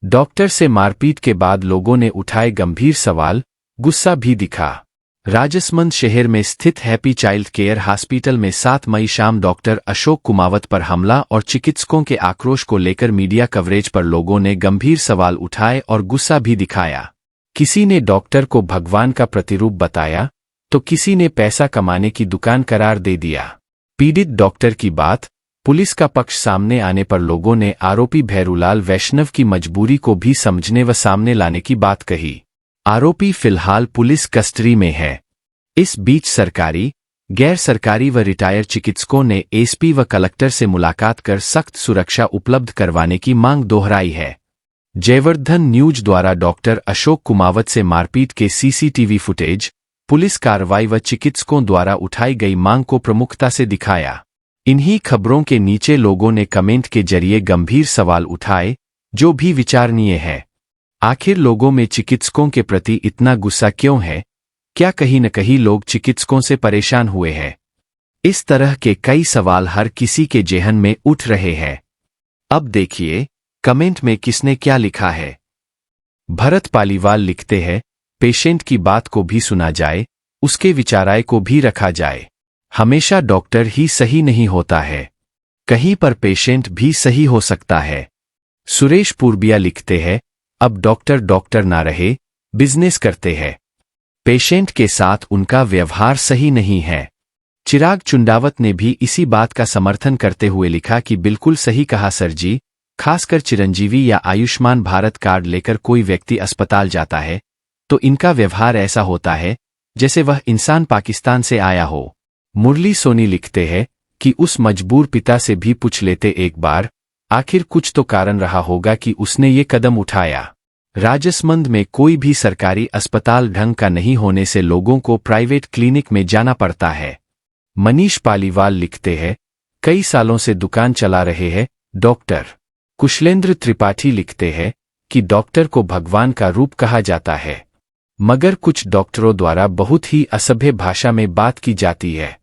Doctor से मारपीट के बाद लोगों ने उठाए गंभीर सवाल, गुस्सा भी दिखा। राजसमंद शहर में स्थित हैप्पी चाइल्ड केयर हॉस्पिटल में 7 मई शाम डॉक्टर अशोक कुमावत पर हमला और चिकित्सकों के आक्रोश को लेकर मीडिया कवरेज पर लोगों ने गंभीर सवाल उठाए और गुस्सा भी दिखाया। किसी ने डॉक्टर को भगवान का प्रतिरूप बताया तो किसी ने पैसा कमाने की दुकान करार दे दिया। पीड़ित डॉक्टर की बात, पुलिस का पक्ष सामने आने पर लोगों ने आरोपी भैरूलाल वैष्णव की मजबूरी को भी समझने व सामने लाने की बात कही। आरोपी फिलहाल पुलिस कस्टडी में है। इस बीच सरकारी, गैर सरकारी व रिटायर्ड चिकित्सकों ने एसपी व कलेक्टर से मुलाकात कर सख्त सुरक्षा उपलब्ध करवाने की मांग दोहराई है। जयवर्धन न्यूज द्वारा डॉक्टर अशोक कुमावत से मारपीट के सीसीटीवी फुटेज, पुलिस कार्रवाई व चिकित्सकों द्वारा उठाई गई मांग को प्रमुखता से दिखाया। इन्हीं खबरों के नीचे लोगों ने कमेंट के जरिए गंभीर सवाल उठाए, जो भी विचारणीय है। आखिर लोगों में चिकित्सकों के प्रति इतना गुस्सा क्यों है? क्या कहीं न कहीं लोग चिकित्सकों से परेशान हुए हैं? इस तरह के कई सवाल हर किसी के जेहन में उठ रहे हैं। अब देखिए कमेंट में किसने क्या लिखा है। भरत पालीवाल लिखते हैं, पेशेंट की बात को भी सुना जाए, उसके विचाराय को भी रखा जाए। हमेशा डॉक्टर ही सही नहीं होता है, कहीं पर पेशेंट भी सही हो सकता है। सुरेश पूर्बिया लिखते हैं, अब डॉक्टर डॉक्टर ना रहे, बिजनेस करते हैं। पेशेंट के साथ उनका व्यवहार सही नहीं है। चिराग चुंडावत ने भी इसी बात का समर्थन करते हुए लिखा कि बिल्कुल सही कहा सर जी, खासकर चिरंजीवी या आयुष्मान भारत कार्ड लेकर कोई व्यक्ति अस्पताल जाता है तो इनका व्यवहार ऐसा होता है जैसे वह इंसान पाकिस्तान से आया हो। मुरली सोनी लिखते हैं कि उस मजबूर पिता से भी पूछ लेते एक बार, आखिर कुछ तो कारण रहा होगा कि उसने ये कदम उठाया। राजसमंद में कोई भी सरकारी अस्पताल ढंग का नहीं होने से लोगों को प्राइवेट क्लिनिक में जाना पड़ता है। मनीष पालीवाल लिखते हैं, कई सालों से दुकान चला रहे हैं डॉक्टर। कुशलेंद्र त्रिपाठी लिखते हैं कि डॉक्टर को भगवान का रूप कहा जाता है, मगर कुछ डॉक्टरों द्वारा बहुत ही असभ्य भाषा में बात की जाती है।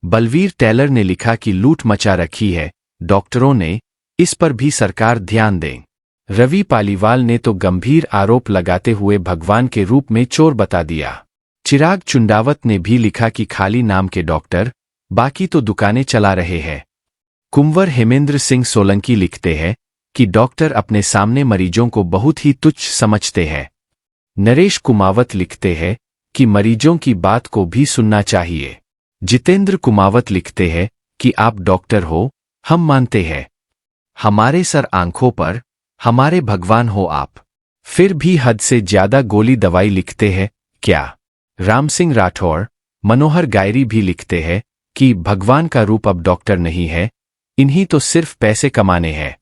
बलवीर टेलर ने लिखा कि लूट मचा रखी है डॉक्टरों ने, इस पर भी सरकार ध्यान दें। रवि पालीवाल ने तो गंभीर आरोप लगाते हुए भगवान के रूप में चोर बता दिया। चिराग चुंडावत ने भी लिखा कि खाली नाम के डॉक्टर, बाकी तो दुकानें चला रहे हैं। कुंवर हेमेंद्र सिंह सोलंकी लिखते हैं कि डॉक्टर अपने सामने मरीजों को बहुत ही तुच्छ समझते हैं। नरेश कुमावत लिखते हैं कि मरीजों की बात को भी सुनना चाहिए। जितेंद्र कुमावत लिखते हैं कि आप डॉक्टर हो, हम मानते हैं, हमारे सर आंखों पर, हमारे भगवान हो आप, फिर भी हद से ज्यादा गोली दवाई लिखते हैं क्या? राम सिंह राठौड़, मनोहर गायरी भी लिखते हैं कि भगवान का रूप अब डॉक्टर नहीं है, इन्हीं तो सिर्फ पैसे कमाने हैं।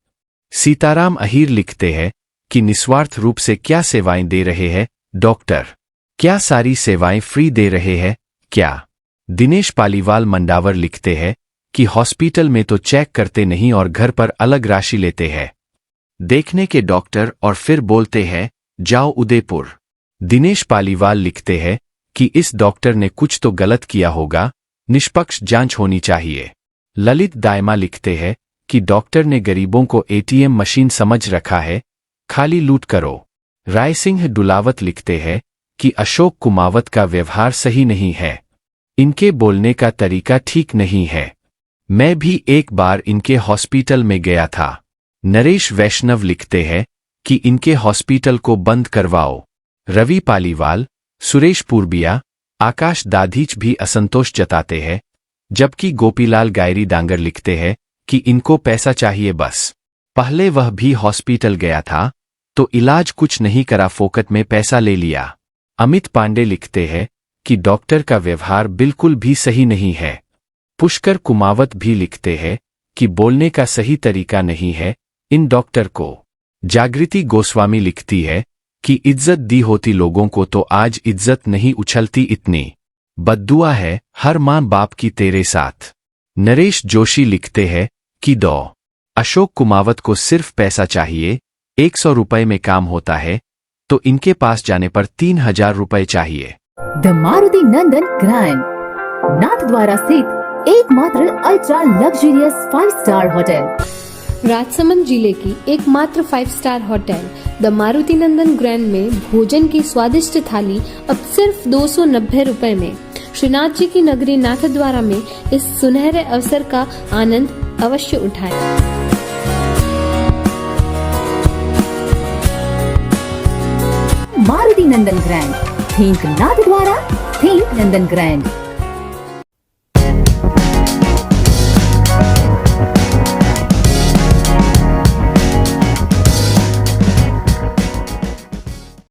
सीताराम अहीर लिखते हैं कि निस्वार्थ रूप से क्या सेवाएं दे रहे हैं डॉक्टर, क्या सारी सेवाएं फ्री दे रहे हैं क्या? दिनेश पालीवाल मंडावर लिखते हैं कि हॉस्पिटल में तो चेक करते नहीं और घर पर अलग राशि लेते हैं, देखने के डॉक्टर और फिर बोलते हैं जाओ उदयपुर। दिनेश पालीवाल लिखते हैं कि इस डॉक्टर ने कुछ तो गलत किया होगा, निष्पक्ष जांच होनी चाहिए। ललित दायमा लिखते हैं कि डॉक्टर ने गरीबों को एटीएम मशीन समझ रखा है, खाली लूट करो। राय सिंह डुलावत लिखते हैं कि अशोक कुमावत का व्यवहार सही नहीं है, इनके बोलने का तरीका ठीक नहीं है, मैं भी एक बार इनके हॉस्पिटल में गया था। नरेश वैष्णव लिखते हैं कि इनके हॉस्पिटल को बंद करवाओ। रवि पालीवाल, सुरेश पूर्बिया, आकाश दाधीच भी असंतोष जताते हैं, जबकि गोपीलाल गायरी डांगर लिखते हैं कि इनको पैसा चाहिए बस। पहले वह भी हॉस्पिटल गया था तो इलाज कुछ नहीं करा, फोकट में पैसा ले लिया। अमित पांडे लिखते हैं कि डॉक्टर का व्यवहार बिल्कुल भी सही नहीं है। पुष्कर कुमावत भी लिखते हैं कि बोलने का सही तरीका नहीं है इन डॉक्टर को। जागृति गोस्वामी लिखती है कि इज्जत दी होती लोगों को तो आज इज्जत नहीं उछलती, इतनी बद्दुआ है हर मां बाप की तेरे साथ। नरेश जोशी लिखते हैं कि अशोक कुमावत को सिर्फ पैसा चाहिए, 100 रुपए में काम होता है तो इनके पास जाने पर 3000 रुपए चाहिए। द मारुति नंदन ग्रैंड नाथ द्वारा स्थित एकमात्र ultra luxurious 5 star hotel Rajsamand जिले की एकमात्र 5 star hotel the Maruti Nandan grand में भोजन की स्वादिष्ट थाली अब सिर्फ 290 रुपए में। श्रीनाथ जी की नगरी नाथद्वारा में इस सुनहरे अवसर का आनंद अवश्य उठाएं। मारुति नंदन ग्रैंड, थिंक नाथद्वारा, थिंक नंदन ग्रैंड।